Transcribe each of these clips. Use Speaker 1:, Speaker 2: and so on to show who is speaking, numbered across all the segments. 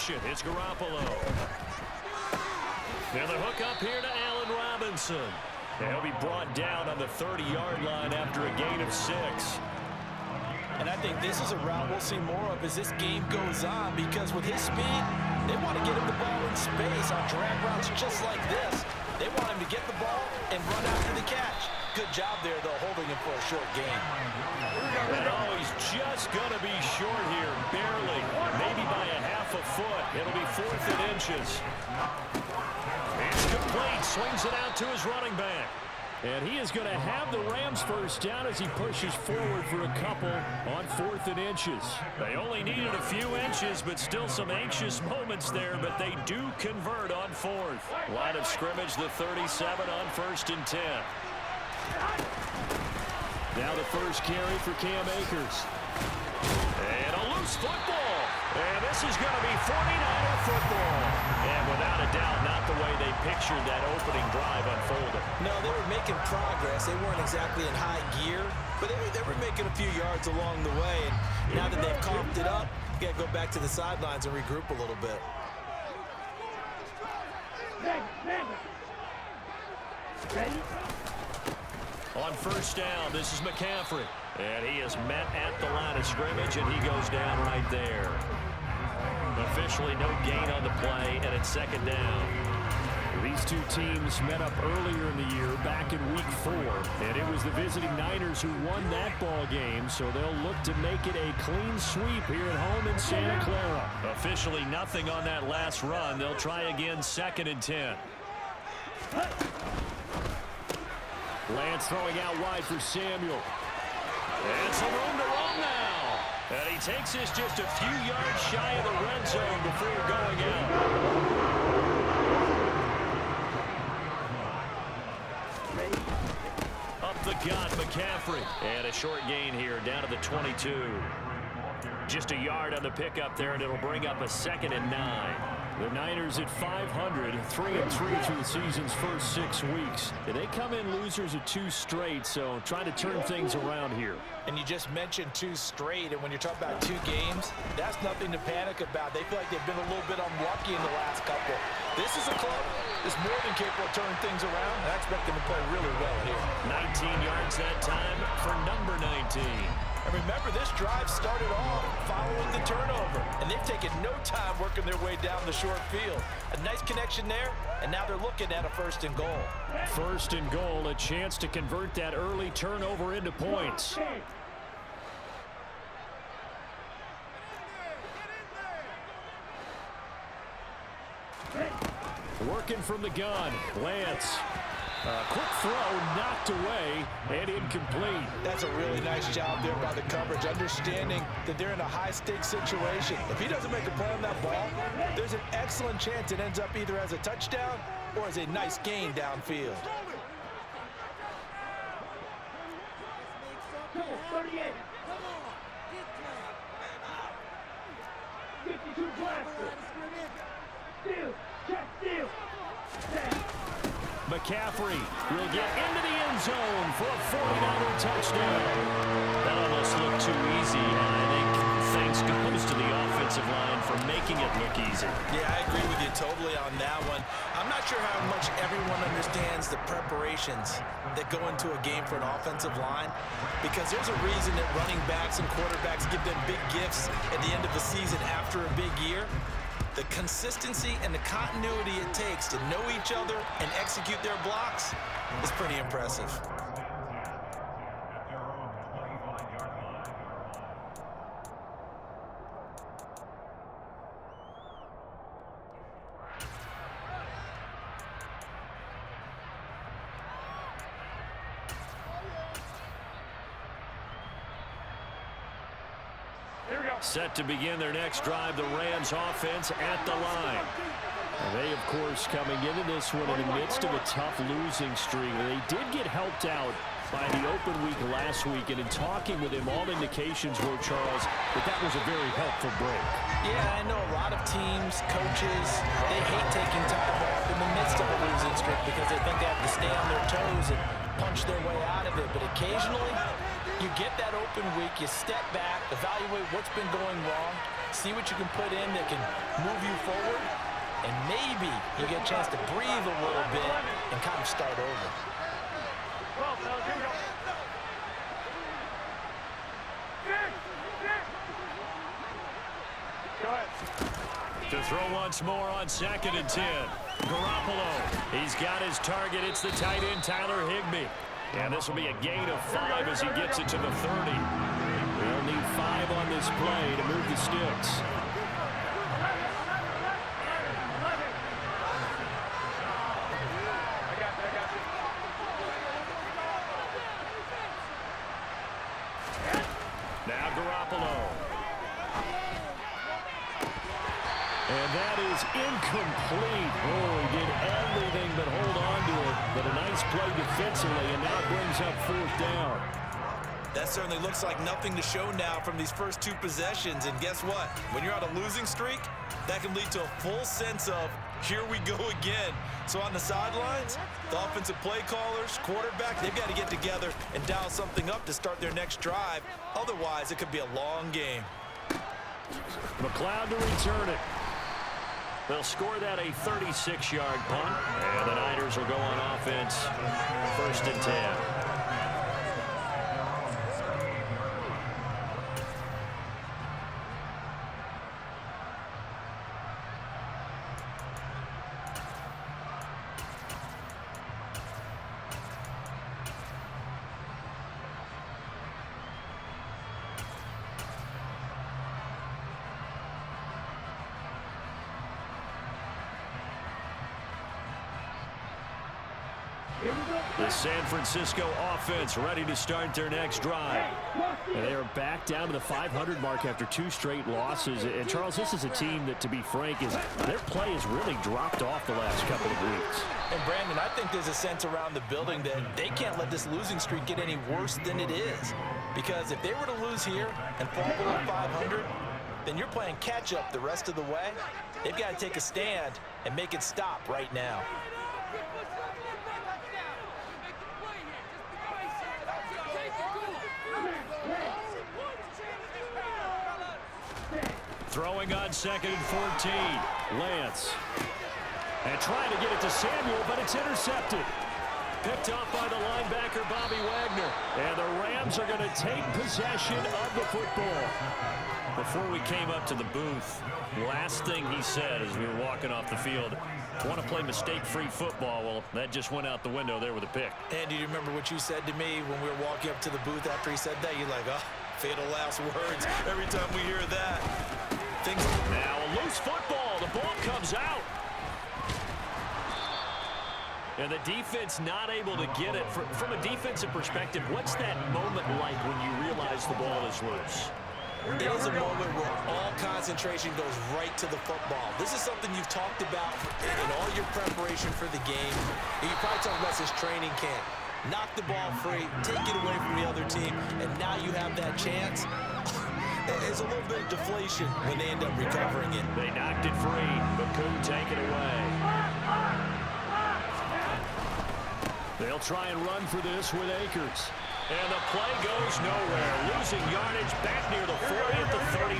Speaker 1: interception. It's Garoppolo. And the hook up here to Allen Robinson. And he'll be brought down on the 30-yard line after a gain of 6.
Speaker 2: And I think this is a route we'll see more of as this game goes on, because with his speed, they want to get him the ball in space on drag routes just like this. They want him to get the ball and run after the catch. Good job there, though, holding him for a short gain.
Speaker 1: And oh, he's just going to be short here, barely, maybe by a half a foot. It'll be 4th and inches. It's complete, swings it out to his running back. And he is going to have the Rams first down as he pushes forward for a couple on 4th and inches. They only needed a few inches, but still some anxious moments there, but they do convert on 4th. Line of scrimmage, the 37 on 1st and 10. Now the first carry for Cam Akers. And a loose football. And this is going to be 49er football. And without a doubt, not the way they pictured that opening drive unfolding.
Speaker 2: No, they were making progress. They weren't exactly in high gear, but they were making a few yards along the way. And now that they've comped it up, you got to go back to the sidelines and regroup a little bit.
Speaker 3: Ready?
Speaker 1: On first down, this is McCaffrey. And he is met at the line of scrimmage, and he goes down right there. Officially no gain on the play, and it's 2nd down. These two teams met up earlier in the year, back in Week 4, and it was the visiting Niners who won that ball game, so they'll look to make it a clean sweep here at home in Santa Clara. Officially nothing on that last run. They'll try again, 2nd and 10. Lance throwing out wide for Samuel. And some room to run now. And he takes this just a few yards shy of the red zone before going out. Up the gut, McCaffrey. And a short gain here down to the 22. Just a yard on the pickup there, and it'll bring up a 2nd and 9. The Niners at 500, 3-3 through the season's first 6 weeks. And they come in losers of 2 straight, so trying to turn things around here.
Speaker 2: And you just mentioned 2 straight, and when you're talking about 2 games, that's nothing to panic about. They feel like they've been a little bit unlucky in the last couple. This is a club that's more than capable of turning things around, and I expect them to play really well here.
Speaker 1: 19 yards that time for number 19.
Speaker 2: And remember, this drive started off following the turnover, and they've taken no time working their way down the short field. A nice connection there, and now they're looking at a 1st and goal.
Speaker 1: 1st and goal, a chance to convert that early turnover into points. Working from the gun, Lance. Quick throw, knocked away, and incomplete.
Speaker 2: That's a really nice job there by the coverage, understanding that they're in a high-stakes situation. If he doesn't make a play on that ball, there's an excellent chance it ends up either as a touchdown or as a nice gain downfield.
Speaker 3: 38. 52 blaster. Steal. Check steal.
Speaker 1: McCaffrey will get into the end zone for a 49er touchdown. That almost looked too easy, and I think thanks goes to the offensive line for making it look easy.
Speaker 2: Yeah, I agree with you totally on that one. I'm not sure how much everyone understands the preparations that go into a game for an offensive line, because there's a reason that running backs and quarterbacks give them big gifts at the end of the season after a big year. The consistency and the continuity it takes to know each other and execute their blocks is pretty impressive.
Speaker 1: Set to begin their next drive, the Rams offense at the line. And they, of course, coming into this one in the midst of a tough losing streak. They did get helped out by the open week last week, and in talking with him, all indications were, Charles, that was a very helpful break.
Speaker 2: Yeah, I know a lot of teams, coaches, they hate taking time off in the midst of a losing streak because they think they have to stay on their toes and punch their way out of it. But occasionally, you get that open week, you step back, evaluate what's been going wrong, see what you can put in that can move you forward, and maybe you get a chance to breathe a little bit and kind of start over.
Speaker 1: To throw once more on 2nd and 10. Garoppolo, he's got his target. It's the tight end, Tyler Higbee. And this will be a gain of 5 as he gets it to the 30. They'll need 5 on this play to move the sticks. Now Garoppolo. And that is incomplete. Oh, he did everything but hold on to it. But a nice play defensively, and now brings up 4th down.
Speaker 2: That certainly looks like nothing to show now from these first 2 possessions. And guess what? When you're on a losing streak, that can lead to a full sense of, here we go again. So on the sidelines, the offensive play callers, quarterback, they've got to get together and dial something up to start their next drive. Otherwise, it could be a long game.
Speaker 1: McLeod to return it. They'll score that a 36-yard punt, and the Niners will go on offense, 1st and 10. The San Francisco offense ready to start their next drive. And they are back down to the 500 mark after 2 straight losses. And, Charles, this is a team that, to be frank, their play has really dropped off the last couple of weeks.
Speaker 2: And, Brandon, I think there's a sense around the building that they can't let this losing streak get any worse than it is. Because if they were to lose here and fall below 500, then you're playing catch-up the rest of the way. They've got to take a stand and make it stop right now.
Speaker 1: Throwing on 2nd and 14. Lance. And trying to get it to Samuel, but it's intercepted. Picked off by the linebacker, Bobby Wagner. And the Rams are going to take possession of the football. Before we came up to the booth, last thing he said as we were walking off the field, want to play mistake-free football. Well, that just went out the window there with a pick.
Speaker 2: And do you remember what you said to me when we were walking up to the booth after he said that? You're like, oh, fatal last words every time we hear that.
Speaker 1: Now a loose football. The ball comes out. And the defense not able to get it. From a defensive perspective, what's that moment like when you realize the ball is loose?
Speaker 2: It is a moment where all concentration goes right to the football. This is something you've talked about in all your preparation for the game. You probably talked about this training camp. Knock the ball free, take it away from the other team, and now you have that chance. There's a little bit of deflation when they end up recovering it.
Speaker 1: They knocked it free, but couldn't take it away. They'll try and run for this with Akers. And the play goes nowhere. Losing yardage back near the 40 at the 39.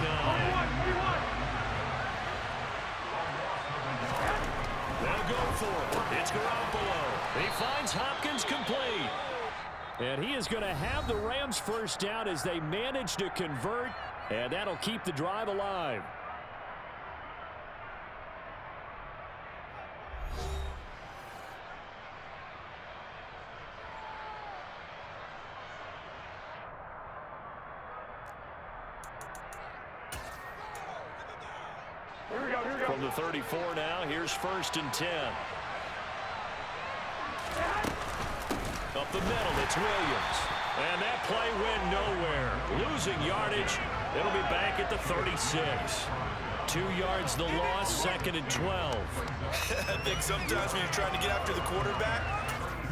Speaker 1: They'll go for it. It's Garoppolo. He finds Hopkins complete. And he is going to have the Rams first down as they manage to convert. And that'll keep the drive alive. From the 34 now, here's 1st and 10. Up the middle, it's Williams. And that play went nowhere. Losing yardage. It'll be back at the 36. 2 yards the loss, 2nd and 12.
Speaker 2: I think sometimes when you're trying to get after the quarterback,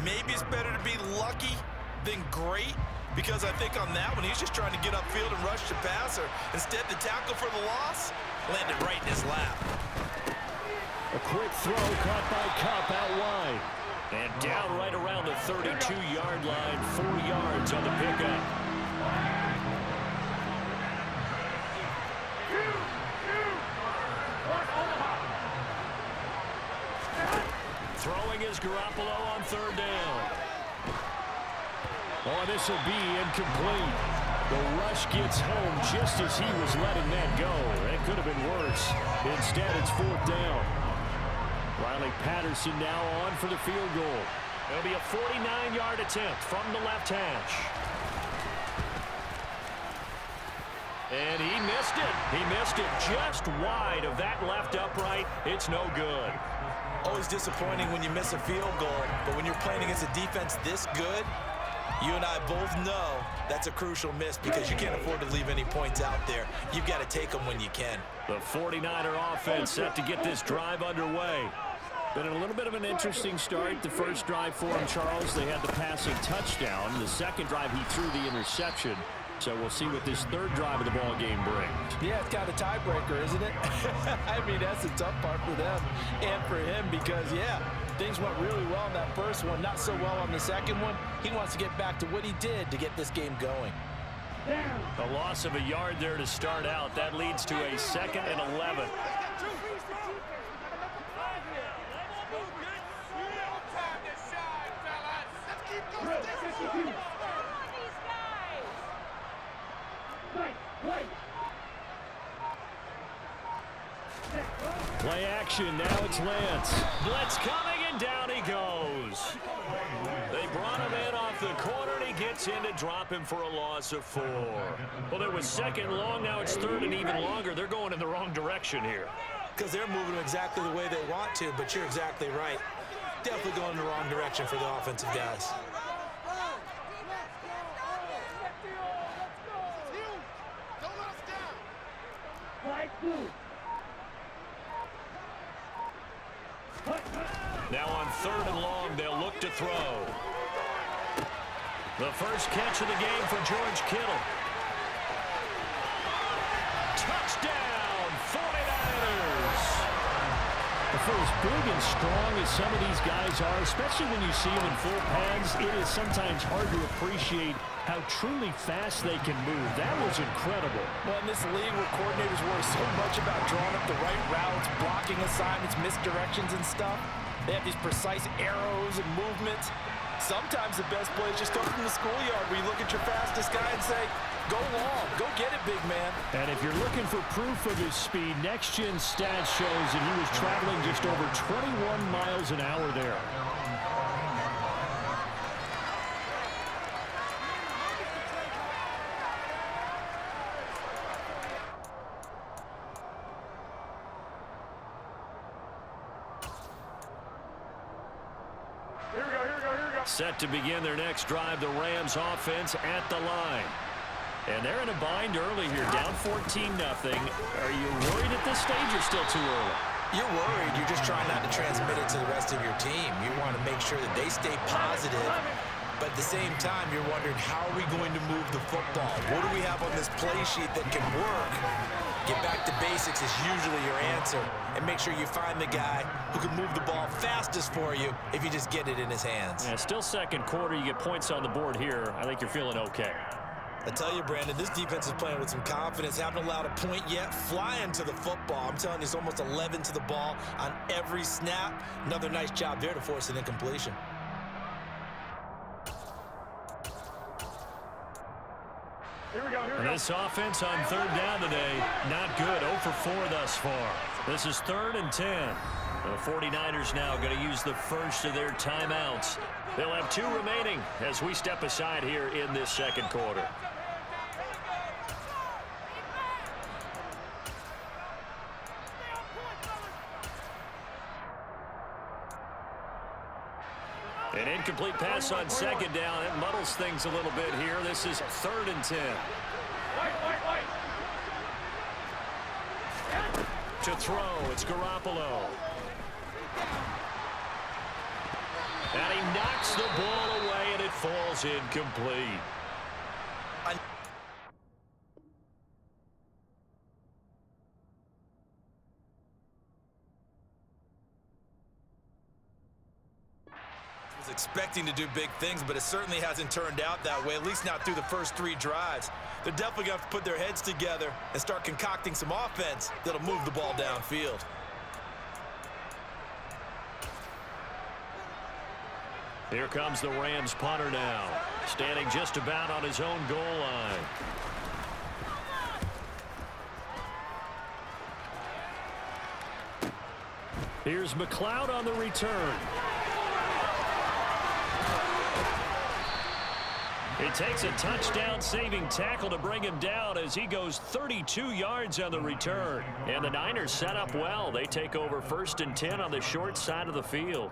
Speaker 2: maybe it's better to be lucky than great. Because I think on that one, he's just trying to get upfield and rush the passer. Instead, the tackle for the loss landed right in his lap.
Speaker 1: A quick throw caught by Kupp out wide. And down right around the 32-yard line, 4 yards on the pickup. throwing is Garoppolo on third down. Oh, this will be incomplete. The rush gets home just as he was letting that go. It could have been worse. Instead, it's fourth down. Riley Patterson now on for the field goal. It'll be a 49-yard attempt from the left hash. And he missed it. He missed it just wide of that left upright. It's no good.
Speaker 2: Always disappointing when you miss a field goal, but when you're playing against a defense this good, you and I both know that's a crucial miss because you can't afford to leave any points out there. You've got to take them when you can.
Speaker 1: The 49er offense set to get this drive underway. Been a little bit of an interesting start. The first drive for him, Charles, they had the passing touchdown. The second drive, he threw the interception. So we'll see what this third drive of the ball game brings.
Speaker 2: Yeah, it's kind of a tiebreaker, isn't it? I mean, that's the tough part for them and for him because, yeah, things went really well in that first one, not so well on the second one. He wants to get back to what he did to get this game going.
Speaker 1: A loss of a yard there to start out. That leads to a 2nd and 11. Play action, now it's Lance. Blitz coming, and down he goes. They brought him in off the corner, and he gets in to drop him for a loss of 4. Well, it was 2nd long, now it's 3rd and even longer. They're going in the wrong direction here.
Speaker 2: Because they're moving exactly the way they want to, but you're exactly right. Definitely going in the wrong direction for the offensive guys.
Speaker 1: Now on 3rd and long, they'll look to throw. The first catch of the game for George Kittle. Touchdown, 49ers! For as big and strong as some of these guys are, especially when you see them in full pads, it is sometimes hard to appreciate how truly fast they can move. That was incredible.
Speaker 2: Well, in this league where coordinators worry so much about drawing up the right routes, blocking assignments, misdirections and stuff, they have these precise arrows and movements. Sometimes the best play is just go from the schoolyard where you look at your fastest guy and say, go long, go get it, big man.
Speaker 1: And if you're looking for proof of his speed, Next Gen Stats shows that he was traveling just over 21 miles an hour there. Set to begin their next drive, the Rams offense at the line. And they're in a bind early here, down 14-0. Are you worried at this stage or still too early?
Speaker 2: You're worried. You're just trying not to transmit it to the rest of your team. You want to make sure that they stay positive. But at the same time, you're wondering, how are we going to move the football? What do we have on this play sheet that can work? Get back to basics is usually your answer. And make sure you find the guy who can move the ball fastest for you if you just get it in his hands.
Speaker 1: Yeah, still second quarter. You get points on the board here. I think you're feeling okay.
Speaker 2: I tell you, Brandon, this defense is playing with some confidence. Haven't allowed a point yet. Flying to the football. I'm telling you, it's almost 11 to the ball on every snap. Another nice job there to force an incompletion.
Speaker 1: And this offense on 3rd down today, not good. 0 for 4 thus far. This is 3rd and 10. The 49ers now going to use the first of their timeouts. They'll have 2 remaining as we step aside here in this second quarter. An incomplete pass on 2nd down. It muddles things a little bit here. This is 3rd and 10. To throw, it's Garoppolo. And he knocks the ball away, and it falls incomplete.
Speaker 2: Expecting to do big things, but it certainly hasn't turned out that way, at least not through the first 3 drives. They're definitely going to have to put their heads together and start concocting some offense that'll move the ball downfield.
Speaker 1: Here comes the Rams punter now, standing just about on his own goal line. Here's McLeod on the return. It takes a touchdown-saving tackle to bring him down as he goes 32 yards on the return. And the Niners set up well. They take over 1st and 10 on the short side of the field.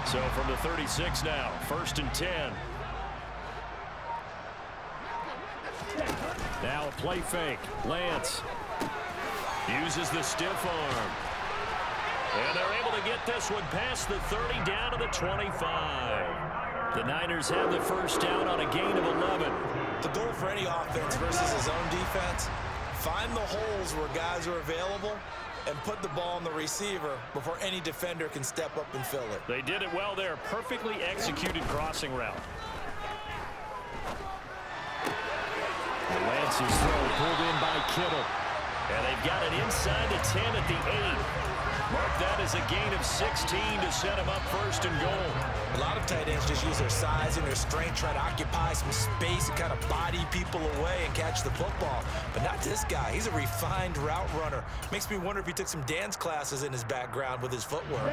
Speaker 1: So from the 36 now, 1st and 10. Now a play fake. Lance uses the stiff arm. And they're able to get this one past the 30 down to the 25. The Niners have the first down on a gain of 11.
Speaker 2: The goal for any offense versus his own defense, find the holes where guys are available and put the ball on the receiver before any defender can step up and fill it.
Speaker 1: They did it well there. Perfectly executed crossing route. Lance's throw pulled in by Kittle. And they've got it inside the 10 at the 8. Mark that as a gain of 16 to set him up 1st and goal.
Speaker 2: A lot of tight ends just use their size and their strength, try to occupy some space and kind of body people away and catch the football. But not this guy. He's a refined route runner. Makes me wonder if he took some dance classes in his background with his footwork.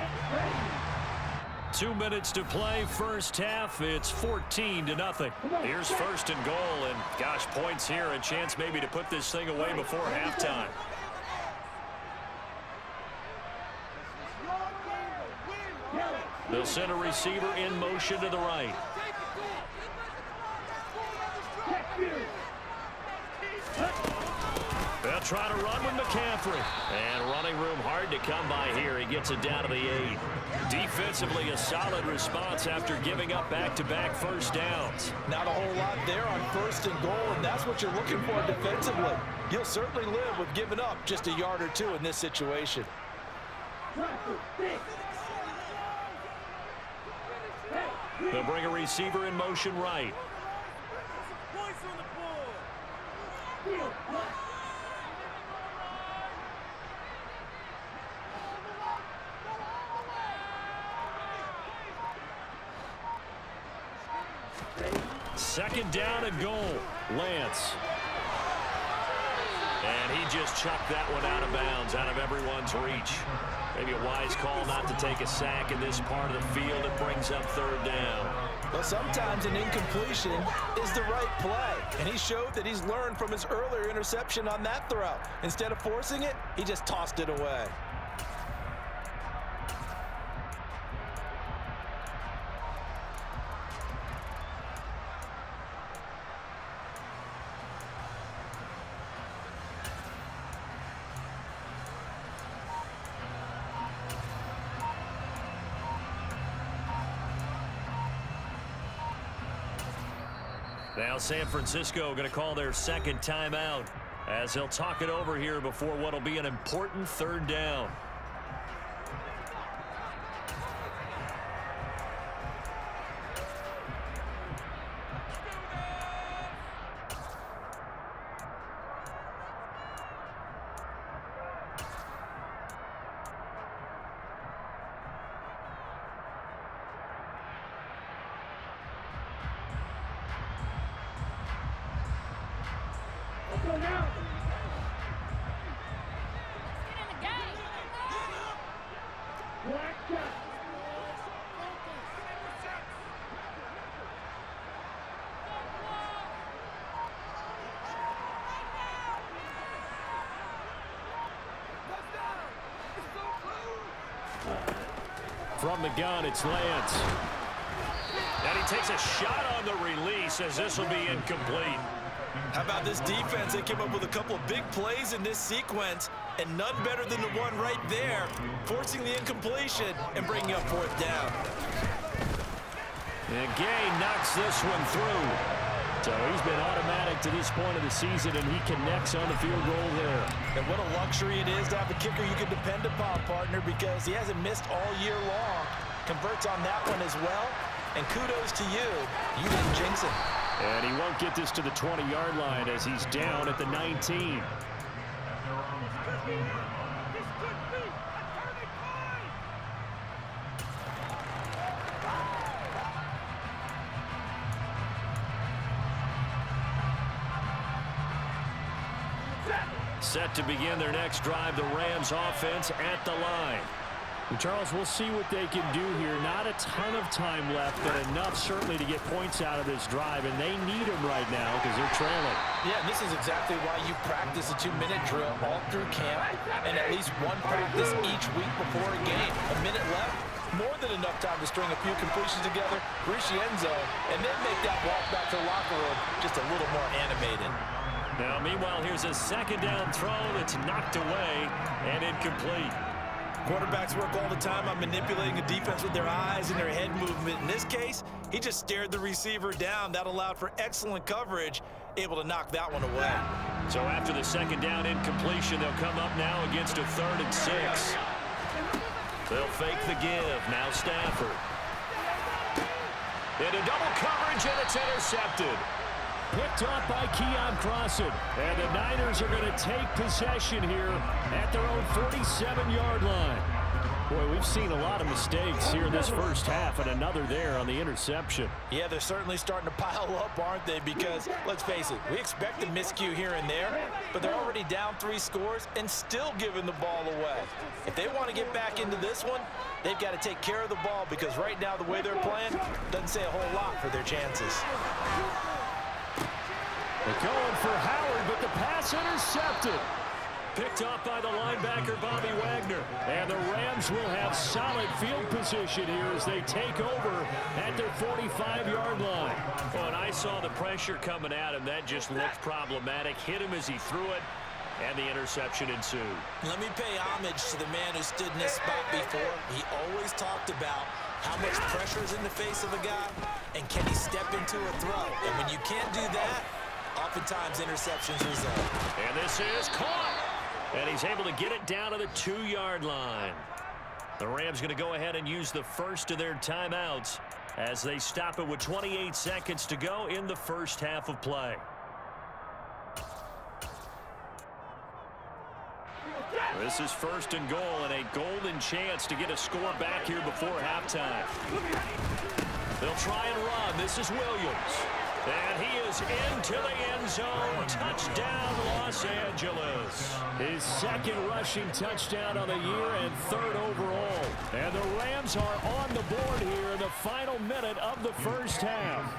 Speaker 1: 2 minutes to play, first half. It's 14-0. Here's 1st and goal, and gosh, points here. A chance maybe to put this thing away before halftime. They'll send a receiver in motion to the right. They'll try to run with McCaffrey. And running room hard to come by here. He gets it down to the 8. Defensively, a solid response after giving up back-to-back first downs.
Speaker 2: Not a whole lot there on 1st and goal, and that's what you're looking for defensively. You'll certainly live with giving up just a yard or two in this situation.
Speaker 1: They'll bring a receiver in motion right. Second down and goal. Lance. And he just chucked that one out of bounds, out of everyone's reach. Maybe a wise call not to take a sack in this part of the field. It brings up 3rd down.
Speaker 2: But sometimes an incompletion is the right play. And he showed that he's learned from his earlier interception on that throw. Instead of forcing it, he just tossed it away.
Speaker 1: Now San Francisco going to call their second timeout as they'll talk it over here before what will be an important 3rd down. From the gun, it's Lance. And he takes a shot on the release as this will be incomplete.
Speaker 2: How about this defense? They came up with a couple of big plays in this sequence, and none better than the one right there, forcing the incompletion and bringing up 4th down.
Speaker 1: And Gay knocks this one through. So he's been automatic to this point of the season, and he connects on the field goal there.
Speaker 2: And what a luxury it is to have a kicker you can depend upon, partner, because he hasn't missed all year long. Converts on that one as well. And kudos to you. You didn't jinx him.
Speaker 1: And he won't get this to the 20-yard line as he's down at the 19. Set to begin their next drive, the Rams offense at the line. And Charles, we'll see what they can do here. Not a ton of time left, but enough certainly to get points out of this drive, and they need them right now because they're trailing.
Speaker 2: Yeah, and this is exactly why you practice a 2-minute drill all through camp and at least one practice each week before a game. A minute left, more than enough time to string a few completions together, reach the end zone, and then make that walk back to the locker room just a little more animated.
Speaker 1: Now, meanwhile, here's a second down throw that's knocked away and incomplete.
Speaker 2: Quarterbacks work all the time on manipulating a defense with their eyes and their head movement. In this case, he just stared the receiver down. That allowed for excellent coverage, able to knock that one away.
Speaker 1: So after the second down incompletion, they'll come up now against a 3rd and 6. They'll fake the give. Now Stafford. Into double coverage, and it's intercepted. Picked off by Keon Crossan. And the Niners are going to take possession here at their own 47-yard line. Boy, we've seen a lot of mistakes here in this first half, and another there on the interception.
Speaker 2: Yeah, they're certainly starting to pile up, aren't they? Because, let's face it, we expect a miscue here and there, but they're already down 3 scores and still giving the ball away. If they want to get back into this one, they've got to take care of the ball, because right now the way they're playing doesn't say a whole lot for their chances.
Speaker 1: They're going for Howard, but the pass intercepted. Picked off by the linebacker, Bobby Wagner. And the Rams will have solid field position here as they take over at their 45-yard line. Oh, and I saw the pressure coming at him. That just looked problematic. Hit him as he threw it, and the interception ensued.
Speaker 2: Let me pay homage to the man who stood in this spot before. He always talked about how much pressure is in the face of a guy, and can he step into a throw. And when you can't do that, oftentimes interceptions result.
Speaker 1: And this is caught. And he's able to get it down to the 2-yard line. The Rams going to go ahead and use the first of their timeouts as they stop it with 28 seconds to go in the first half of play. This is 1st and goal, and a golden chance to get a score back here before halftime. They'll try and run. This is Williams. And he is into the end zone. Touchdown, Los Angeles. His 2nd rushing touchdown on the year and 3rd overall. And the Rams are on the board here in the final minute of the first half.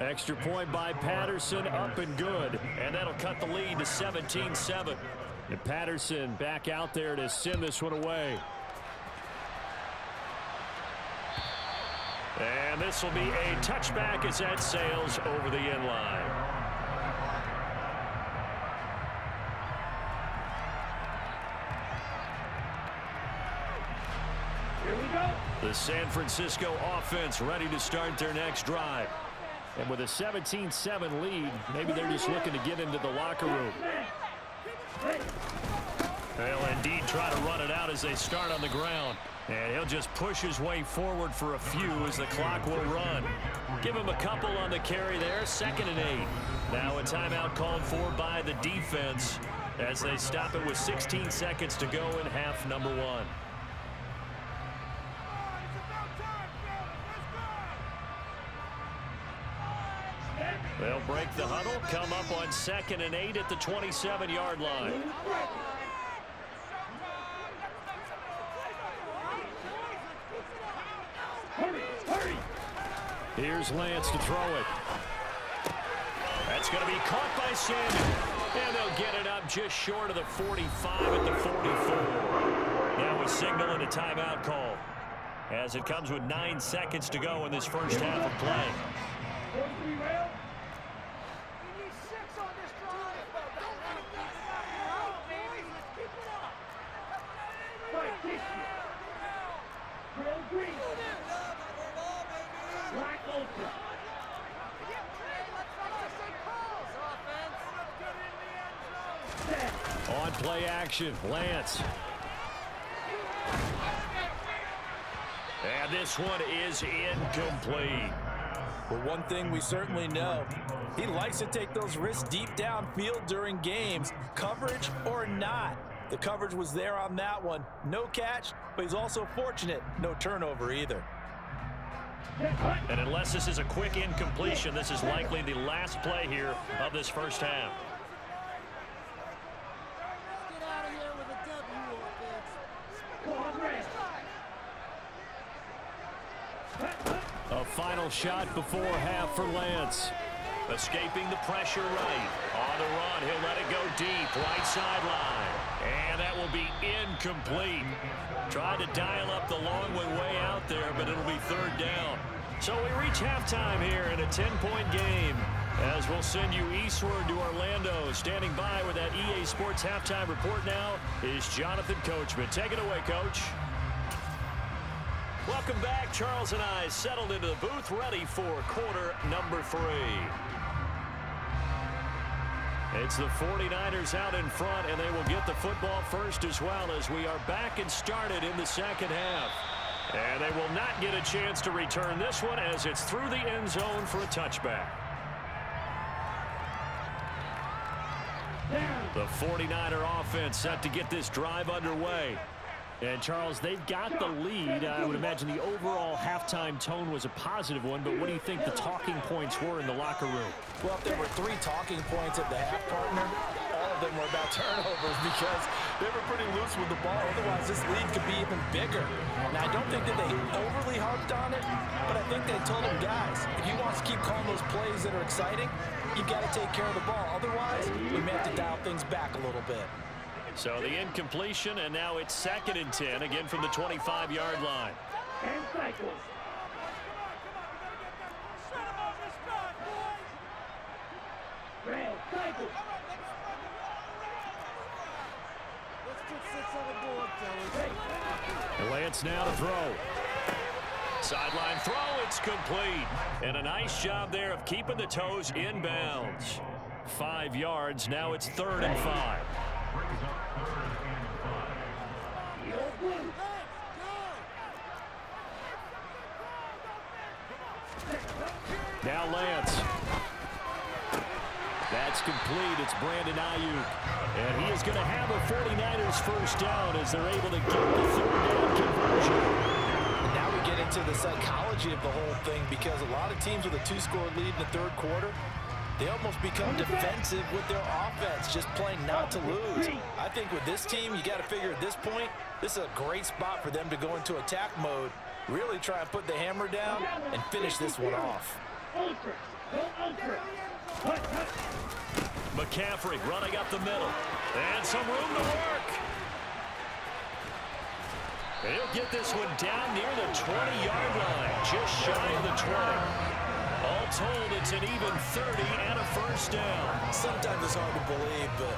Speaker 1: Extra point by Patterson, up and good. And that'll cut the lead to 17-7. And Patterson back out there to send this one away. And this will be a touchback as that sails over the end line.
Speaker 3: Here we go.
Speaker 1: The San Francisco offense ready to start their next drive. And with a 17-7 lead, maybe they're just looking to get into the locker room. They'll indeed try to run it out as they start on the ground. And he'll just push his way forward for a few as the clock will run. Give him a couple on the carry there. 2nd and 8. Now a timeout called for by the defense as they stop it with 16 seconds to go in half number 1. They'll break the huddle, come up on 2nd and 8 at the 27-yard line. Here's Lance to throw it. That's going to be caught by Samuel. And they'll get it up just short of the 45 at the 44. Now we signal in a timeout call as it comes with 9 seconds to go in this first half of play. play action. Lance. And this one is incomplete.
Speaker 2: Well, one thing we certainly know, he likes to take those risks deep downfield during games, coverage or not. The coverage was there on that one. No catch, but he's also fortunate. No turnover either.
Speaker 1: And unless this is a quick incompletion, this is likely the last play here of this first half.
Speaker 4: Get out of here with a W, offense.
Speaker 1: A final shot before half for Lance. Escaping the pressure right. On the run, he'll let it go deep. Right sideline. And that will be incomplete. Tried to dial up the long one way out there, but it'll be third down. So we reach halftime here in a 10-point game. As we'll send you eastward to Orlando. Standing by with that EA Sports halftime report now is Jonathan Coachman. Take it away, Coach. Welcome back. Charles and I settled into the booth, ready for quarter number 3. It's the 49ers out in front, and they will get the football first as well as we are back and started in the second half. And they will not get a chance to return this one as it's through the end zone for a touchback. The 49er offense set to get this drive underway. And, Charles, they've got the lead. I would imagine the overall halftime tone was a positive one, but what do you think the talking points were in the locker room?
Speaker 2: Well, if there were 3 talking points at the half, partner, all of them were about turnovers because they were pretty loose with the ball. Otherwise, this lead could be even bigger. Now, I don't think that they overly harped on it, but I think they told them, guys, if you want to keep calling those plays that are exciting, you've got to take care of the ball. Otherwise, we may have to dial things back a little bit.
Speaker 1: So the incompletion, and now it's 2nd and 10, again from the 25-yard line.
Speaker 4: And cycles. Red cycles. Let's put 6 on the board, fellas.
Speaker 1: Lance now to throw. Sideline throw, it's complete. And a nice job there of keeping the toes inbounds. 5 yards, now it's 3rd and 5. Now Lance. That's complete. It's Brandon Ayuk. And he is going to have a 49ers first down as they're able to get the 3rd down conversion.
Speaker 2: And now we get into the psychology of the whole thing because a lot of teams with a 2-score lead in the 3rd quarter, they almost become defensive with their offense, just playing not to lose. I think with this team, you got to figure at this point, this is a great spot for them to go into attack mode, really try and put the hammer down and finish this one off.
Speaker 1: McCaffrey running up the middle. And some room to work. He'll get this one down near the 20-yard line, just shy of the 20. All told, it's an even 30 and a first down.
Speaker 2: Sometimes it's hard to believe, but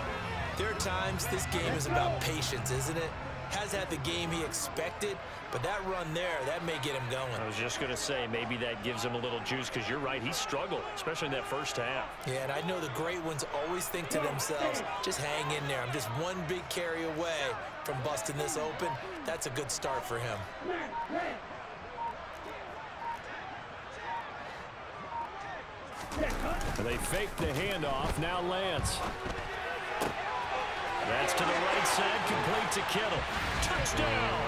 Speaker 2: there are times this game is about patience, isn't it? Has had the game he expected, but that run there, that may get him going.
Speaker 1: I was just going to say, maybe that gives him a little juice because you're right, he struggled, especially in that first half.
Speaker 2: Yeah, and I know the great ones always think to themselves, just hang in there. I'm just one big carry away from busting this open. That's a good start for him.
Speaker 1: They fake the handoff. Now Lance. That's to the right side, complete to Kittle. Touchdown!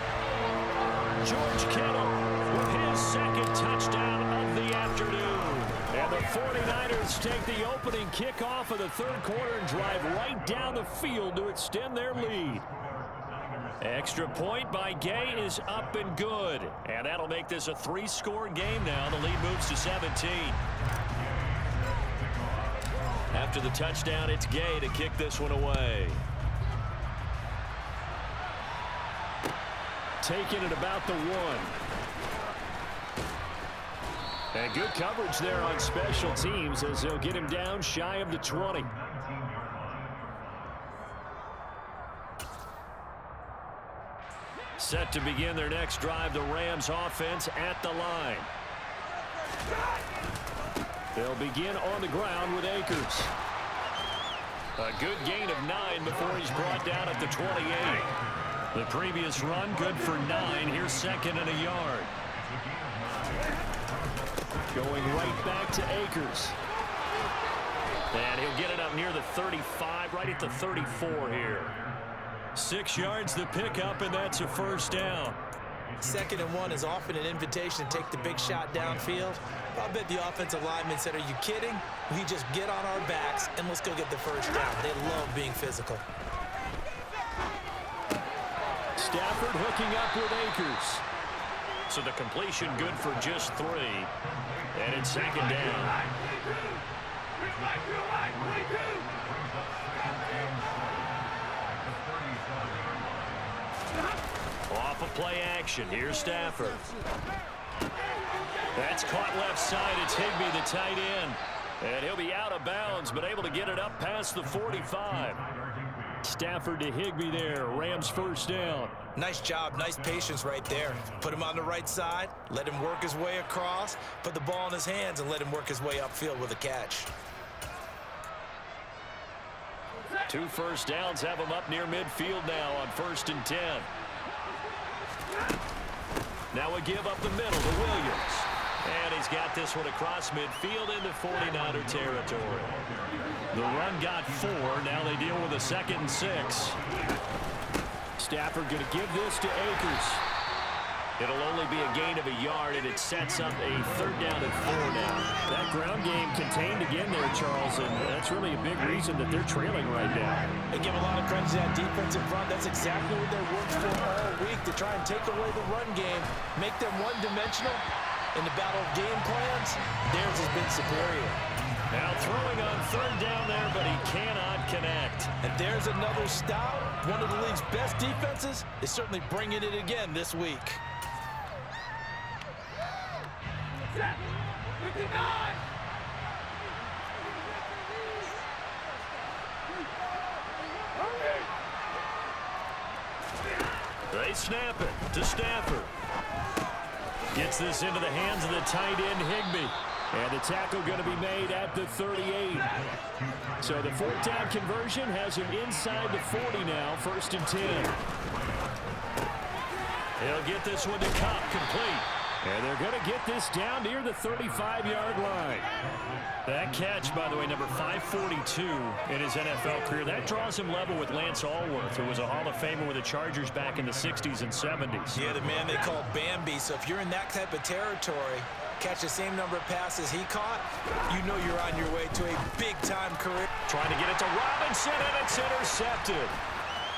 Speaker 1: George Kittle with his 2nd touchdown of the afternoon. And the 49ers take the opening kickoff of the 3rd quarter and drive right down the field to extend their lead. Extra point by Gay is up and good. And that'll make this a 3-score game now. The lead moves to 17. After the touchdown, it's Gay to kick this one away. Taking it about the 1. And good coverage there on special teams as they'll get him down shy of the 20. Set to begin their next drive, the Rams offense at the line. They'll begin on the ground with Akers. A good gain of 9 before he's brought down at the 28. The previous run good for 9. Here's second and a yard. Going right back to Akers. And he'll get it up near the 35, right at the 34 here. 6 yards the pickup, and that's a first down.
Speaker 2: 2nd and 1 is often an invitation to take the big shot downfield. I bet the offensive lineman said, are you kidding? We just get on our backs and let's go get the first down. They love being physical.
Speaker 1: Stafford hooking up with Akers. So the completion good for just 3. And it's second down. Off of play action. Here's Stafford. That's caught left side. It's Higbee, the tight end. And he'll be out of bounds, but able to get it up past the 45. Stafford to Higbee there. Rams first down.
Speaker 2: Nice job. Nice patience right there. Put him on the right side. Let him work his way across. Put the ball in his hands and let him work his way upfield with a catch.
Speaker 1: 2 first downs have him up near midfield now on 1st and 10. Now a give up the middle to Williams. And he's got this one across midfield into 49er territory. The run got 4. Now they deal with a 2nd and 6. Stafford going to give this to Akers. It'll only be a gain of a yard, and it sets up a 3rd down and 4 now. That ground game contained again there, Charles, and that's really a big reason that they're trailing right now.
Speaker 2: They give a lot of credit to that defensive front. That's exactly what they worked for all week, to try and take away the run game, make them one-dimensional. In the battle of game plans, theirs has been superior.
Speaker 1: Now throwing on 3rd down there, but he cannot connect.
Speaker 2: And there's another stop. One of the league's best defenses is certainly bringing it again this week.
Speaker 1: They snap it to Stafford. Gets this into the hands of the tight end, Higbee. And the tackle going to be made at the 38. So the 4th down conversion has him inside the 40 now, 1st and 10. He'll get this one to Cup, complete. And they're going to get this down near the 35-yard line. That catch, by the way, number 542 in his NFL career. That draws him level with Lance Allworth, who was a Hall of Famer with the Chargers back in the 60s and 70s.
Speaker 2: Yeah, the man they call Bambi. So if you're in that type of territory, catch the same number of passes he caught, you know you're on your way to a big-time career.
Speaker 1: Trying to get it to Robinson, and it's intercepted.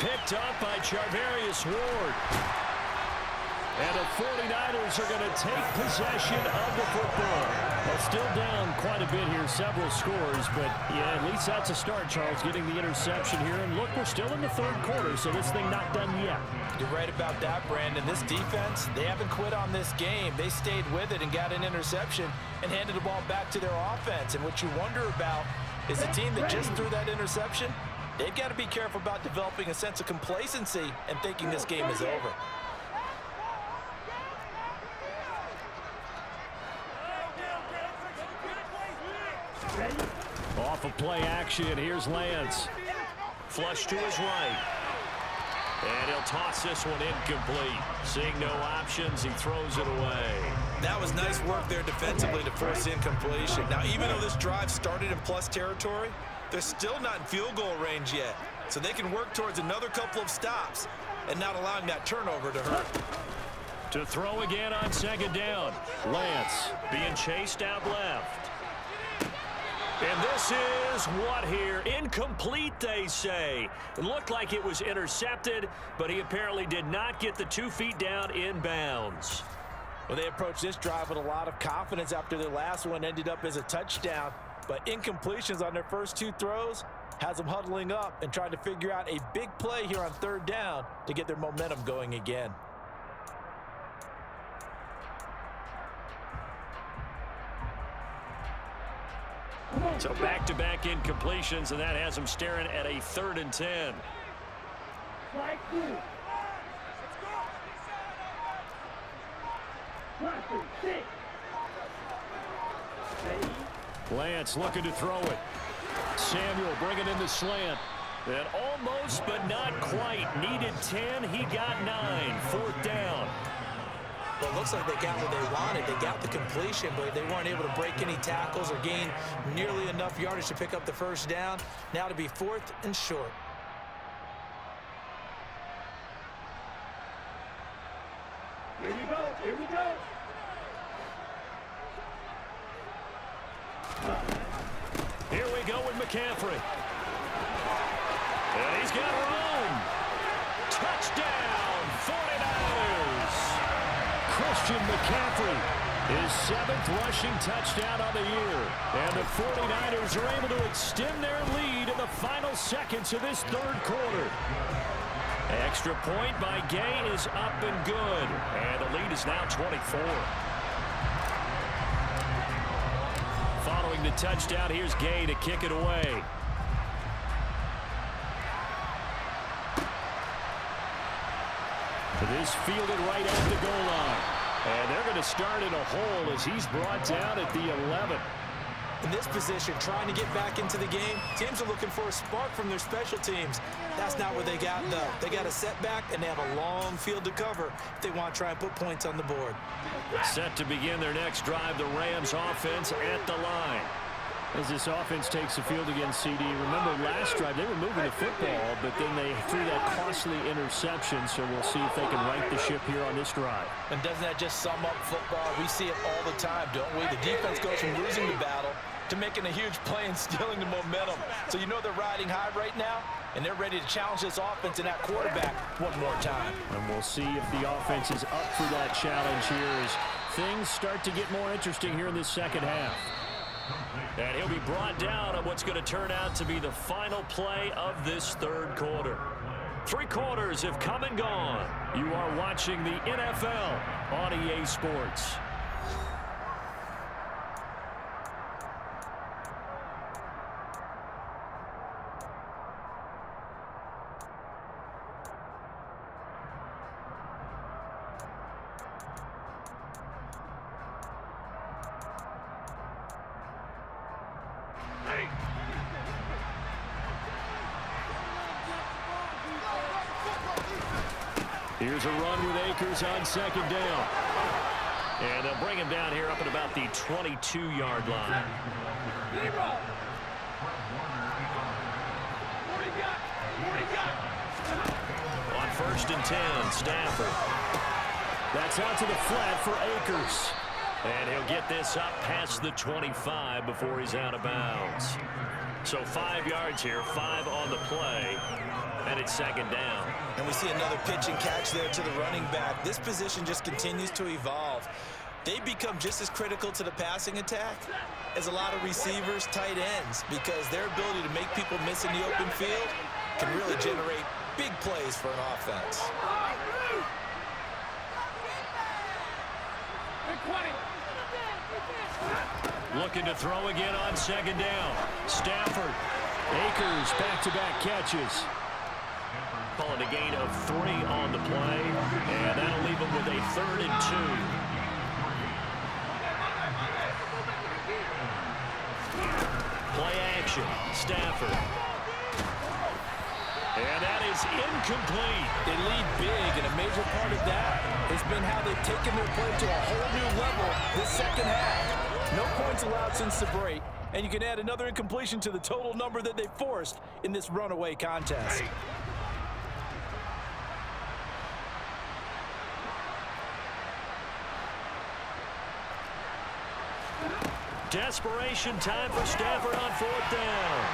Speaker 1: Picked up by Charvarius Ward. And the 49ers are going to take possession of the football. Well, still down quite a bit here, several scores, but yeah, at least that's a start, Charles, getting the interception here. And look, we're still in the 3rd quarter, so this thing not done yet.
Speaker 2: You're right about that, Brandon. This defense, they haven't quit on this game. They stayed with it and got an interception and handed the ball back to their offense. And what you wonder about is the team that just threw that interception, they've got to be careful about developing a sense of complacency and thinking this game is over.
Speaker 1: Off of play action, here's Lance. Flush to his right. And he'll toss this one incomplete. Seeing no options, he throws it away.
Speaker 2: That was nice work there defensively to force incompletion. Now, even though this drive started in plus territory, they're still not in field goal range yet. So they can work towards another couple of stops and not allowing that turnover to hurt.
Speaker 1: To throw again on 2nd down. Lance being chased out left. And this is what here? Incomplete, they say. It looked like it was intercepted, but he apparently did not get the 2 feet down in bounds.
Speaker 2: Well, they approached this drive with a lot of confidence after their last one ended up as a touchdown. But incompletions on their first 2 throws has them huddling up and trying to figure out a big play here on 3rd down to get their momentum going again.
Speaker 1: So back-to-back incompletions, and that has him staring at a 3rd and 10. Lance looking to throw it. Samuel bringing in the slant. And almost, but not quite. Needed 10. He got 9. 4th down.
Speaker 2: Well, it looks like they got what they wanted. They got the completion, but they weren't able to break any tackles or gain nearly enough yardage to pick up the first down. Now to be 4th and short.
Speaker 4: Here we go. Here we go.
Speaker 1: Here we go with McCaffrey. And he's got room. Touchdown, 49ers. Christian McCaffrey, his 7th rushing touchdown on the year. And the 49ers are able to extend their lead in the final seconds of this 3rd quarter. Extra point by Gay is up and good. And the lead is now 24. Following the touchdown, here's Gay to kick it away. It is fielded right at the goal line. And they're going to start in a hole as he's brought down at the 11.
Speaker 2: In this position, trying to get back into the game, teams are looking for a spark from their special teams. That's not what they got, though. They got a setback, and they have a long field to cover if they want to try and put points on the board.
Speaker 1: Set to begin their next drive, the Rams offense at the line. As this offense takes the field against CD, remember last drive they were moving the football, but then they threw that costly interception, so we'll see if they can right the ship here on this drive.
Speaker 2: And doesn't that just sum up football? We see it all the time, don't we? The defense goes from losing the battle to making a huge play and stealing the momentum. So you know they're riding high right now, and they're ready to challenge this offense and that quarterback one more time.
Speaker 1: And we'll see if the offense is up for that challenge here as things start to get more interesting here in this second half. And he'll be brought down on what's going to turn out to be the final play of this 3rd quarter. 3 quarters have come and gone. You are watching the NFL on EA Sports. Here's a run with Akers on 2nd down. And they'll bring him down here up at about the 22-yard line. On 1st and 10, Stafford. That's out to the flat for Akers. And he'll get this up past the 25 before he's out of bounds. So 5 yards here, 5 on the play, and it's 2nd down.
Speaker 2: And we see another pitch and catch there to the running back. This position just continues to evolve. They become just as critical to the passing attack as a lot of receivers, tight ends, because their ability to make people miss in the open field can really generate big plays for an offense.
Speaker 1: Looking to throw again on 2nd down. Stafford. Akers back-to-back catches. Calling a gain of 3 on the play, and that'll leave him with a 3rd and 2. Play action. Stafford. And that is incomplete.
Speaker 2: They lead big, and a major part of that has been how they've taken their play to a whole new level this second half. No points allowed since the break, and you can add another incompletion to the total number that they forced in this runaway contest.
Speaker 1: Desperation time for Stafford on 4th down.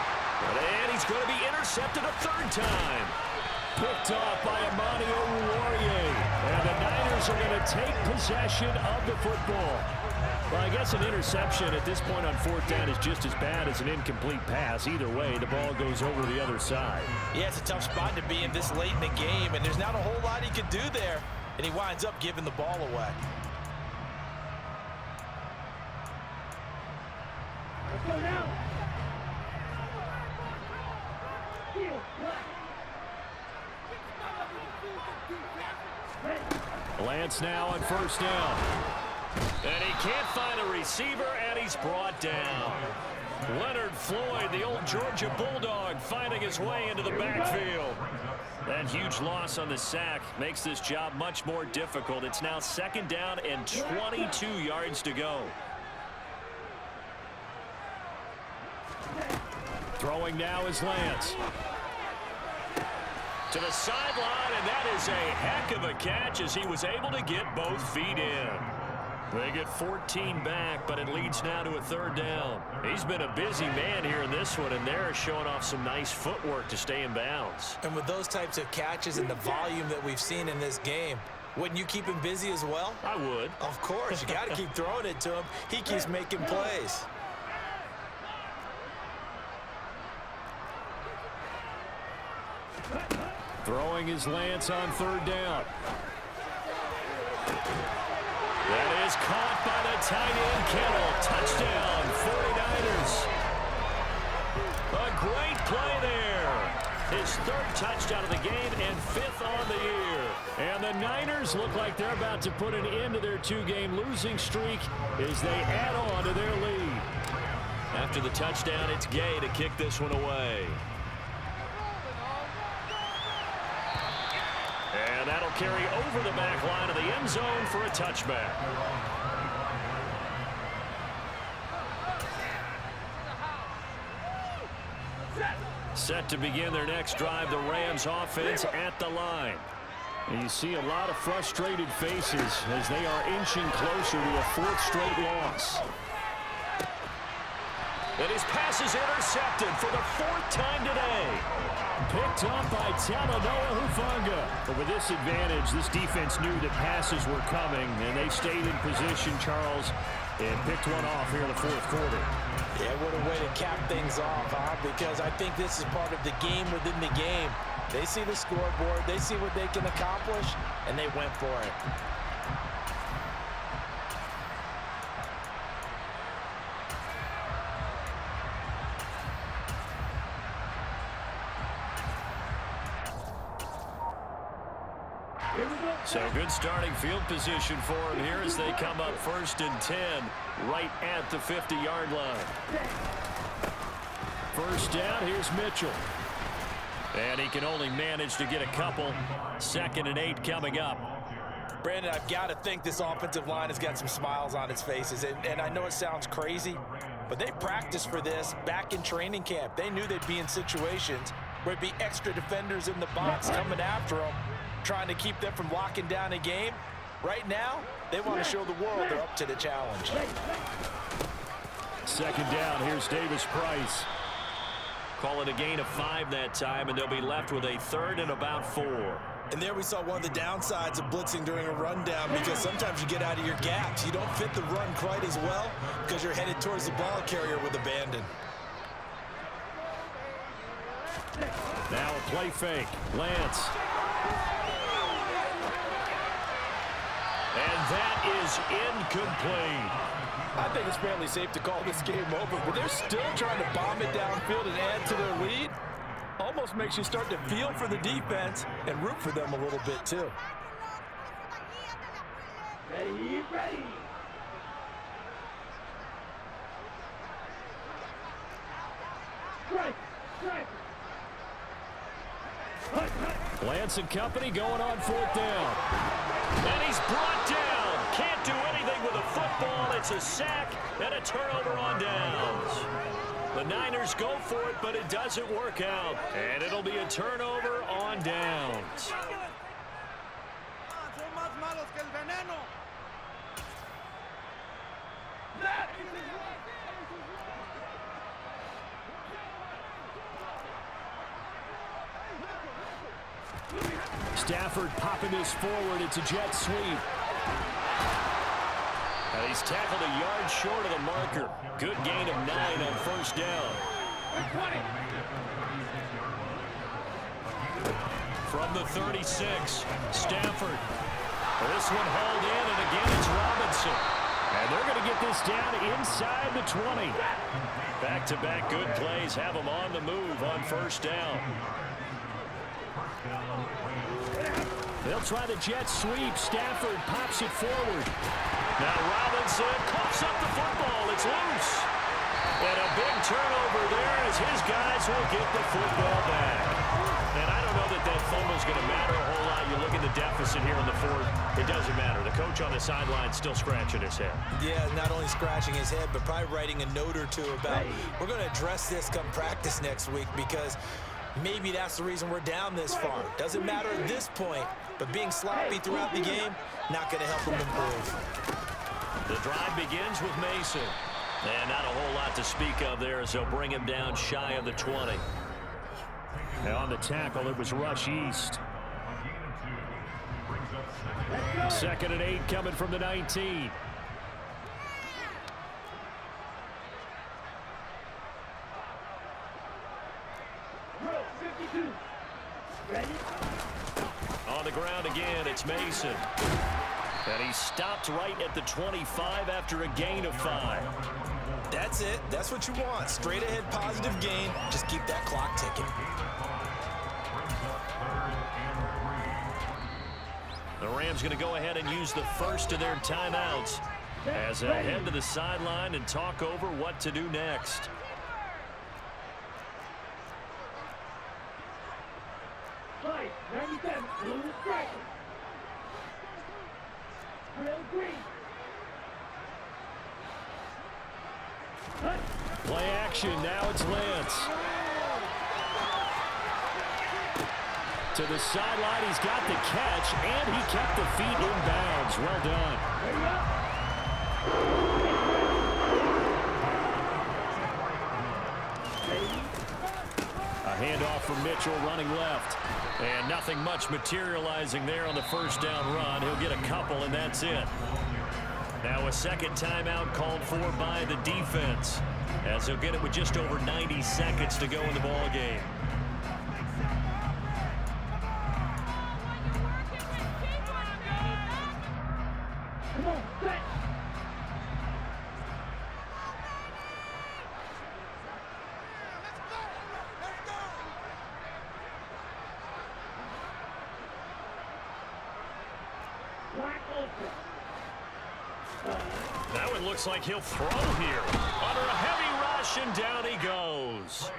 Speaker 1: And he's going to be intercepted a 3rd time. Picked off by Amani Oruwariye. And the Niners are going to take possession of the football. Well, I guess an interception at this point on 4th down is just as bad as an incomplete pass. Either way, the ball goes over the other side.
Speaker 2: Yeah, it's a tough spot to be in this late in the game, and there's not a whole lot he could do there, and he winds up giving the ball away.
Speaker 4: Let's go now.
Speaker 1: Lance now on 1st down. And he can't find a receiver, and he's brought down. Leonard Floyd, the old Georgia Bulldog, finding his way into the backfield. That huge loss on the sack makes this job much more difficult. It's now 2nd down and 22 yards to go. Throwing now is Lance. To the sideline, and that is a heck of a catch as he was able to get both feet in. They get 14 back, but it leads now to a 3rd down. He's been a busy man here in this one, and they're showing off some nice footwork to stay in bounds.
Speaker 2: And with those types of catches and the volume that we've seen in this game, wouldn't you keep him busy as well?
Speaker 1: I would.
Speaker 2: Of course. You got to keep throwing it to him. He keeps making plays.
Speaker 1: Throwing is Lance on 3rd down. That is caught by the tight end, Kittle. Touchdown, 49ers. A great play there. His 3rd touchdown of the game and 5th on the year. And the Niners look like they're about to put an end to their 2-game losing streak as they add on to their lead. After the touchdown, it's Gay to kick this one away. And that'll carry over the back line of the end zone for a touchback. Set to begin their next drive, the Rams offense at the line. And you see a lot of frustrated faces as they are inching closer to a 4th straight loss. And his pass is intercepted for the 4th time today. Picked up by Talanoa Hufanga. But with this advantage, this defense knew that passes were coming, and they stayed in position, Charles, and picked one off here in the 4th quarter.
Speaker 2: Yeah, what a way to cap things off, huh? Because I think this is part of the game within the game. They see the scoreboard, they see what they can accomplish, and they went for it.
Speaker 1: So good starting field position for him here as they come up 1st and 10 right at the 50-yard line. 1st down, here's Mitchell. And he can only manage to get a couple. 2nd and 8 coming up.
Speaker 2: Brandon, I've got to think this offensive line has got some smiles on its faces. And I know it sounds crazy, but they practiced for this back in training camp. They knew they'd be in situations where it'd be extra defenders in the box coming after them, trying to keep them from locking down a game. Right now, they want to show the world they're up to the challenge.
Speaker 1: 2nd down, here's Davis Price. Call it a gain of 5 that time, and they'll be left with a 3rd and about 4.
Speaker 2: And there we saw one of the downsides of blitzing during a rundown, because sometimes you get out of your gaps. You don't fit the run quite as well because you're headed towards the ball carrier with abandon.
Speaker 1: Now a play fake. Lance. And that is incomplete.
Speaker 5: I think it's fairly safe to call this game over, but they're still trying to bomb it downfield and add to their lead. Almost makes you start to feel for the defense and root for them a little bit too.
Speaker 4: Ready.
Speaker 1: Lance and company going on 4th down. And he's brought down. Can't do anything with a football. It's a sack and a turnover on downs. The Niners go for it, but it doesn't work out. And it'll be a turnover on downs. Stafford popping this forward. It's a jet sweep. And he's tackled a yard short of the marker. Good gain of 9 on 1st down. From the 36, Stafford. This one hauled in, and again it's Robinson. And they're going to get this down inside the 20. Back-to-back good plays have them on the move on 1st down. They'll try the jet sweep. Stafford pops it forward. Now Robinson coughs up the football. It's loose. And a big his guys will get the football back. And I don't know that that fumble is going to matter a whole lot. You look at the deficit here in the fourth, it doesn't matter. The coach on the sideline still scratching his head.
Speaker 2: Yeah, not only scratching his head, but probably writing a note or two about, we're going to address this come practice next week, because maybe that's the reason we're down this far. Doesn't matter at this point, but being sloppy throughout the game, not going to help him improve.
Speaker 1: The drive begins with Mason. And not a whole lot to speak of there, as they'll bring him down shy of the 20. And on the tackle, it was Rush East. 2nd and 8 coming from the 19. On the ground again, it's Mason. And he stopped right at the 25 after a gain of 5.
Speaker 2: That's it. That's what you want. Straight ahead positive gain. Just keep that clock ticking.
Speaker 1: The Rams going to go ahead and use the first of their timeouts as they head to the sideline and talk over what to do next. Play action. Now it's Lance. To the sideline. He's got the catch, and he kept the feet in bounds. Well done. A handoff from Mitchell running left. And nothing much materializing there on the first down run. He'll get a couple, and that's it. Now a second timeout called for by the defense, as they'll get it with just over 90 seconds to go in the ball game. That one looks like he'll throw here. Under a heavy rush, and down he goes.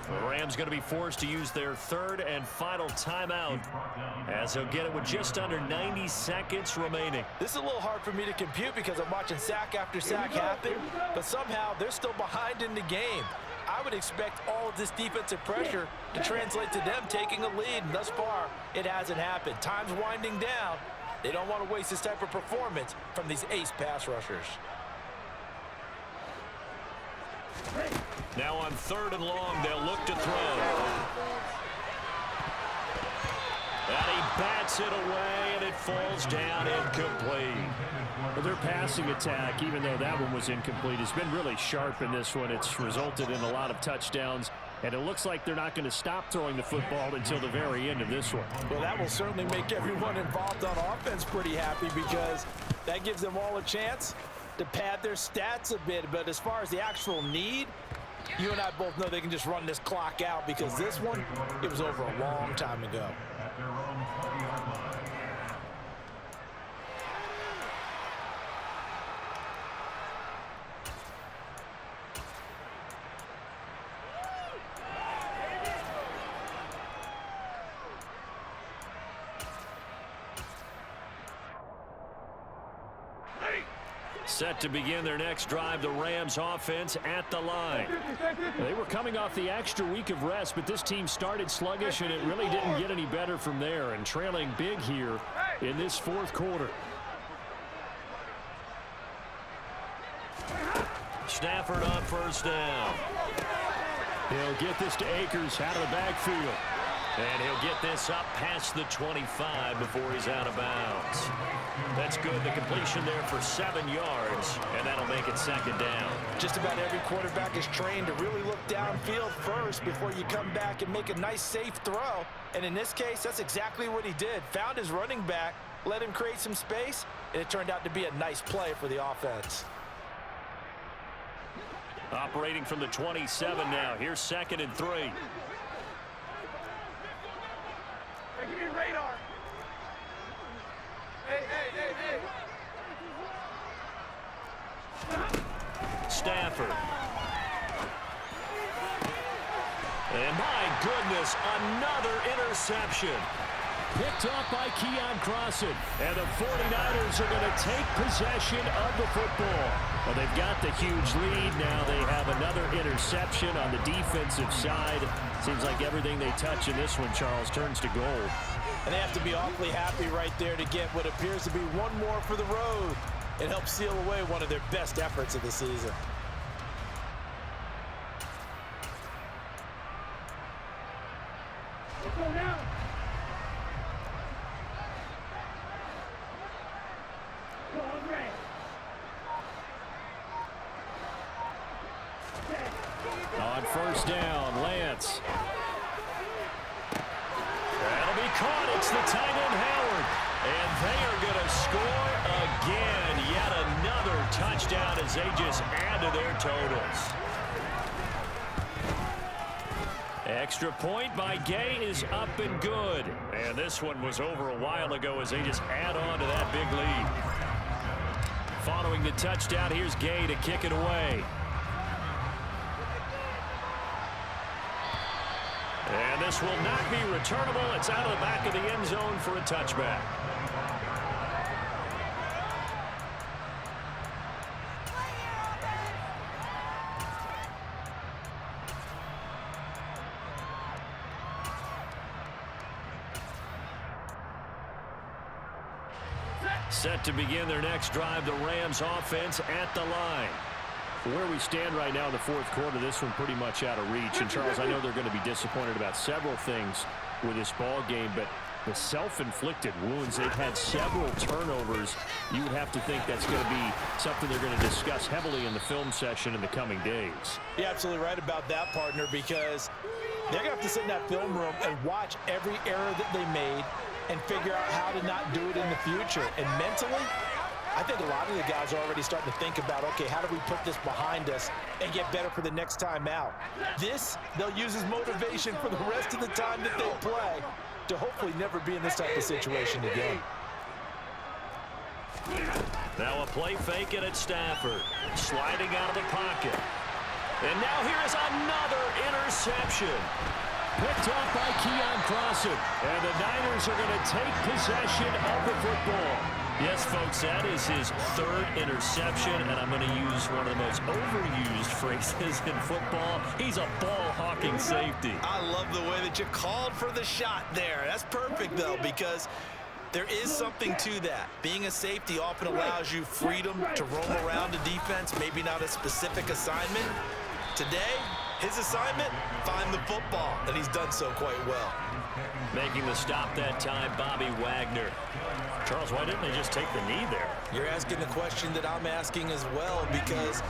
Speaker 1: The Rams going to be forced to use their third and final timeout, as they'll get it with just under 90 seconds remaining.
Speaker 5: This is a little hard for me to compute because I'm watching sack after sack happen, but somehow they're still behind in the game. I would expect all of this defensive pressure to translate to them taking a lead, and thus far, it hasn't happened. Time's winding down. They don't want to waste this type of performance from these ace pass rushers.
Speaker 1: Now on 3rd and long, they'll look to throw. And he bats it away, and it falls down incomplete. But their passing attack, even though that one was incomplete, has been really sharp in this one. It's resulted in a lot of touchdowns, and it looks like they're not going to stop throwing the football until the very end of this one.
Speaker 5: Well, that will certainly make everyone involved on offense pretty happy, because that gives them all a chance to pad their stats a bit. But as far as the actual need, you and I both know they can just run this clock out, because this one, it was over a long time ago.
Speaker 1: Set to begin their next drive, the Rams offense at the line. They were coming off the extra week of rest, but this team started sluggish, and it really didn't get any better from there, and trailing big here in this fourth quarter. Stafford on first down. He'll get this to Akers out of the backfield. And he'll get this up past the 25 before he's out of bounds. That's good. The completion there for 7 yards, and that'll make it second down.
Speaker 5: Just about every quarterback is trained to really look downfield first before you come back and make a nice, safe throw. And in this case, that's exactly what he did. Found his running back, let him create some space, and it turned out to be a nice play for the offense.
Speaker 1: Operating from the 27 now. Here's 2nd and 3.
Speaker 4: Give me radar. Hey.
Speaker 1: Stafford. And my goodness, another interception. Picked off by Keon Crossan. And the 49ers are going to take possession of the football. Well, they've got the huge lead. Now they have another interception on the defensive side. Seems like everything they touch in this one, Charles, turns to gold.
Speaker 5: And they have to be awfully happy right there to get what appears to be one more for the road. It helps seal away one of their best efforts of the season.
Speaker 1: On first down, Lance. That'll be caught. It's the tight end, Howard. And they are going to score again. Yet another touchdown as they just add to their totals. Extra point by Gay is up and good. And this one was over a while ago as they just add on to that big lead. Following the touchdown, here's Gay to kick it away. And this will not be returnable. It's out of the back of the end zone for a touchback. Set to begin their next drive, the Rams offense at the line. Where we stand right now in the fourth quarter, this one pretty much out of reach. And, Charles, I know they're going to be disappointed about several things with this ball game, but the self-inflicted wounds, they've had several turnovers. You would have to think that's going to be something they're going to discuss heavily in the film session in the coming days.
Speaker 5: You're absolutely right about that, partner, because they're going to have to sit in that film room and watch every error that they made and figure out how to not do it in the future. And mentally, I think a lot of the guys are already starting to think about, okay, how do we put this behind us and get better for the next time out? This, they'll use as motivation for the rest of the time that they play to hopefully never be in this type of situation again.
Speaker 1: Now a play fake it at Stafford. Sliding out of the pocket. And now here is another interception. Picked off by Keon Crossan. And the Niners are going to take possession of the football. Yes, folks, that is his third interception, and I'm going to use one of the most overused phrases in football. He's a ball-hawking safety.
Speaker 2: I love the way that you called for the shot there. That's perfect, though, because there is something to that. Being a safety often allows you freedom to roam around the defense, maybe not a specific assignment. Today, his assignment, find the football, and he's done so quite well.
Speaker 1: Making the stop that time, Bobby Wagner. Charles, why didn't they just take the knee there?
Speaker 2: You're asking the question that I'm asking as well, because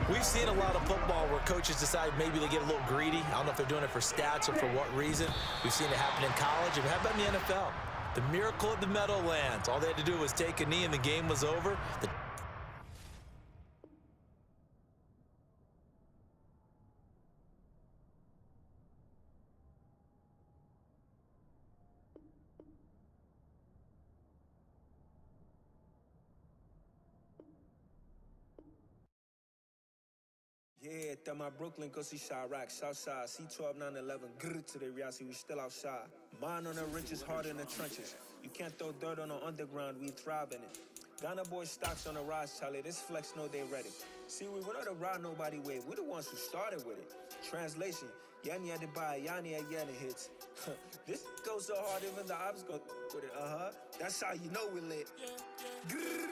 Speaker 2: we've seen a lot of football where coaches decide maybe they get a little greedy. I don't know if they're doing it for stats or for what reason. We've seen it happen in college. And how about in the NFL? The miracle of the Meadowlands. All they had to do was take a knee and the game was over.
Speaker 6: Yeah, that my Brooklyn, go see Chirac, Southside, C12, 911, grrr to the reality, we still outside. Mine on the riches, heart in the trenches. You can't throw dirt on the underground, we thrive in it. Ghana boys stocks on the rise, Charlie, this flex know they ready. See, we were not a ride nobody wave, we're the ones who started with it. Translation, Yanni had to buy, Yanni had Yanni hits. This goes so hard, even the ops go with it, That's how you know we lit. Grrr.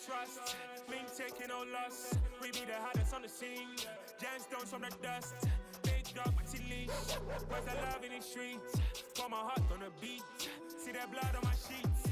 Speaker 3: Trust, mean taking no loss. We be the hottest on the scene. Gemstones from the dust. Big dog with leash. Where's the love in the streets? Pour my heart on the beat. See that blood on my sheets.